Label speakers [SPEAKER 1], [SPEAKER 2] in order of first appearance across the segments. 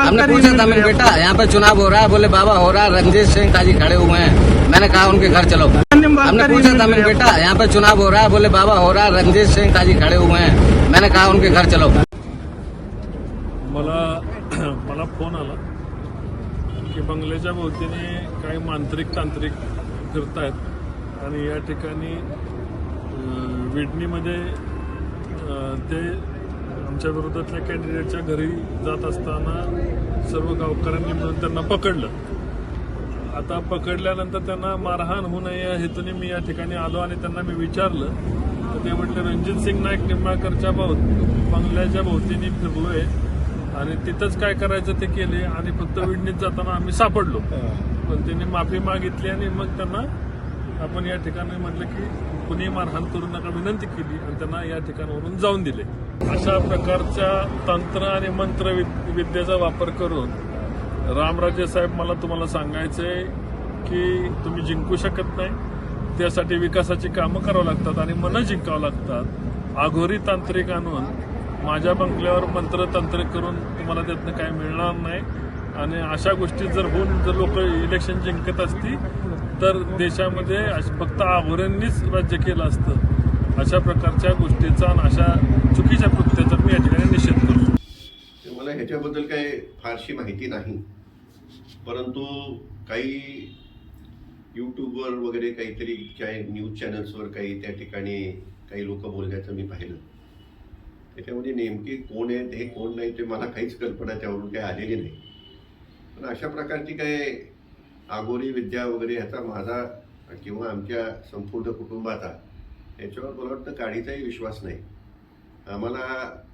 [SPEAKER 1] हमने पूछा था मैंने बेटा यहाँ पे चुनाव हो रहा है, बोले बाबा हो रहा है, रंजीत सिंह काजी खड़े हुए हैं। मैंने कहा उनके घर चलो। हमने पूछा था मैंने बेटा यहाँ पे चुनाव हो रहा है, बोले बाबा हो रहा है, रंजीत सिंह काजी खड़े हुए हैं। मैंने कहा उनके घर चलो।
[SPEAKER 2] मला फोन आला की बंगल्याच्या भोवतीने काही मांत्रिक तांत्रिक फिरतायत आणि या ठिकाणी विडणीमध्ये ते आमच्या विरोधातल्या कॅन्डिडेटच्या घरी जात असताना सर्व गावकऱ्यांनी मिळून त्यांना पकडलं. आता पकडल्यानंतर त्यांना मारहाण होऊ नये या हेतूने मी या ठिकाणी आलो आणि त्यांना मी विचारलं तर ते म्हटले रणजित सिंग नाईक निंबाळकरच्या बंगल्याच्या भोवतीने फिरलोय आणि तिथंच काय करायचं ते केले आणि फक्त विडणीत जाताना आम्ही सापडलो. पण त्यांनी माफी मागितली आणि मग त्यांना आपण या ठिकाणी म्हटलं की कुणी मारहाण करू नका विनंती केली आणि त्यांना या ठिकाणावरून जाऊन दिले. अशा प्रकारच्या तंत्र आणि मंत्र विद्येचा वापर करून रामराजे साहेब मला तुम्हाला सांगायचंय की तुम्ही जिंकू शकत नाही. त्यासाठी विकासाची कामं करावं लागतात आणि मनं जिंकावं लागतात. आघोरी तांत्रिक आणून माझ्या बंगल्यावर मंत्रतंत्र करून तुम्हाला त्यातनं काय मिळणार नाही. आणि अशा गोष्टी जर होऊन जर लोक इलेक्शन जिंकत असतील तर देशामध्ये फक्त आघोऱ्यांनीच राज्य केलं असतं. अशा प्रकारच्या गोष्टीचा आणि अशा चुकीच्या कृत्याचा मी या ठिकाणी निषेध करतो.
[SPEAKER 3] मला ह्याच्याबद्दल काही फारशी माहिती नाही, परंतु काही यूट्यूबवर वगैरे काहीतरी काही न्यूज चॅनल्सवर काही त्या ठिकाणी काही लोक बोलण्याचं मी पाहिलं. त्याच्यामध्ये नेमकी कोण आहेत हे कोण नाही ते मला काहीच कल्पना त्यावरून काही आलेली नाही. पण अशा प्रकारची काही आगोरी विद्या वगैरे ह्याचा माझा किंवा आमच्या संपूर्ण कुटुंबाचा याच्यावर मला वाटतं काडीचाही विश्वास नाही. आम्हाला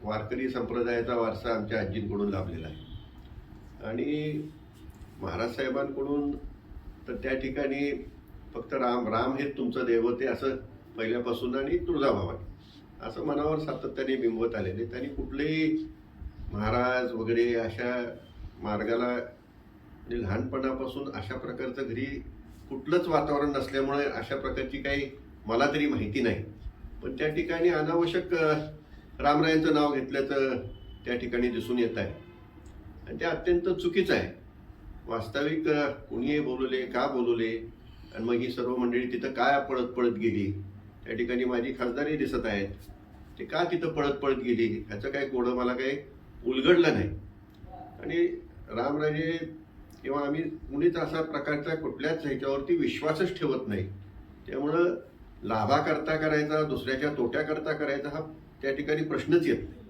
[SPEAKER 3] वारकरी संप्रदायाचा वारसा आमच्या आजींकडून लाभलेला आहे आणि महाराज साहेबांकडून तर त्या ठिकाणी फक्त राम हेच तुमचं दैवत आहे असं पहिल्यापासून आणि तुळजाभवानी असं मनावर सातत्याने बिंबवत आलेले. त्यांनी कुठलेही महाराज वगैरे अशा मार्गाला म्हणजे लहानपणापासून अशा प्रकारचं घरी कुठलंच वातावरण नसल्यामुळे अशा प्रकारची काही मला तरी माहिती नाही. पण त्या ठिकाणी अनावश्यक रामरायांचं नाव घेतल्याचं त्या ठिकाणी दिसून येत आहे आणि ते अत्यंत चुकीचं आहे. वास्तविक कुणीही बोलवले का बोलवले आणि मग ही सर्व मंडळी तिथं काय पळत पळत गेली. त्या ठिकाणी माझी खासदारही दिसत आहेत. ते का तिथं पळत पळत गेली ह्याचं काही कोडं मला काही उलगडलं नाही. आणि रामराजे किंवा आम्ही कुणीच अशा प्रकारच्या कुठल्याच ह्याच्यावरती विश्वासच ठेवत नाही. त्यामुळं लाभाकरता करायचा दुसऱ्याच्या तोट्याकरता करायचा हा त्या ठिकाणी प्रश्नच येत नाही.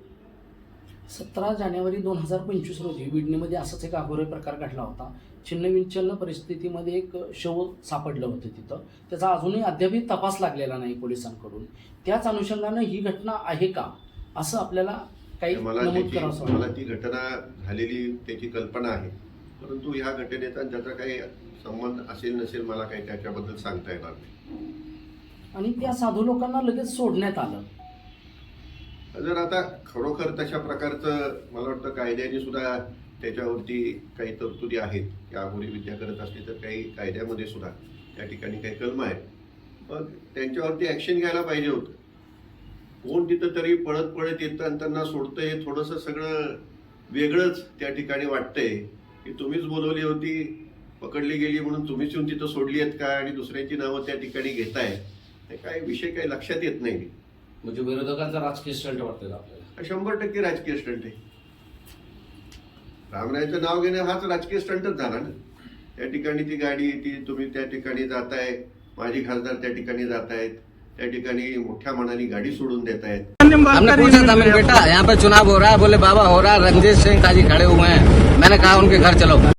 [SPEAKER 4] 17 जानेवारी 2025 रोजी विडणीमध्ये असाच एक अघोरी प्रकार घडला होता. छिन्नविच्छिन्न परिस्थितीमध्ये एक शव सापडलं होतं तिथं. त्याचा अजूनही अद्यापही तपास लागलेला नाही पोलिसांकडून. त्याच अनुषंगानं ही घटना आहे का असं आपल्याला काही नमूद करावं.
[SPEAKER 3] मला ती घटना झालेली त्याची कल्पना आहे, परंतु ह्या घटनेचा त्याचा काही संबंध असेल नसेल मला काही त्याच्याबद्दल सांगता येणार नाही.
[SPEAKER 4] आणि त्या साधू लोकांना लगेच सोडण्यात आलं.
[SPEAKER 3] जर आता खरोखर तशा प्रकारचं मला वाटतं कायद्याने सुद्धा त्याच्यावरती काही तरतुदी आहेत की आघोरी विद्या करत असली तर काही कायद्यामध्ये सुद्धा त्या ठिकाणी काही कलम आहेत. मग त्यांच्यावरती ॲक्शन घ्यायला पाहिजे होतं. कोण तिथं तरी पळत पळत येतं आणि त्यांना सोडतं हे थोडंसं सगळं वेगळंच त्या ठिकाणी वाटतंय की तुम्हीच बोलवली होती, पकडली गेली म्हणून तुम्हीच येऊन तिथं सोडली आहेत का आणि दुसऱ्यांची नावं त्या ठिकाणी घेताय. हे काय विषय काही लक्षात येत नाही.
[SPEAKER 1] म्हणजे विरोधकांचा राजकीय स्टंट वाटतं आपल्याला.
[SPEAKER 3] 100% राजकीय स्टंट आहे. रामरायांचं नाव घेणं हाच राजकीय स्टंटच झाला ना. त्या ठिकाणी ती गाडी ती तुम्ही त्या ठिकाणी जाताय, माझी खासदार त्या ठिकाणी जात आहेत, त्या ठिकाणी मोठ्या मनाने गाडी सोडून देत आहेत.
[SPEAKER 1] हमने पूछा था मैंने बेटा यहाँ पे चुनाव हो रहा है, बोले बाबा हो रहा है, रंजीत सिंह काजी खड़े हुए हैं. मैंने कहा उनके घर चलो.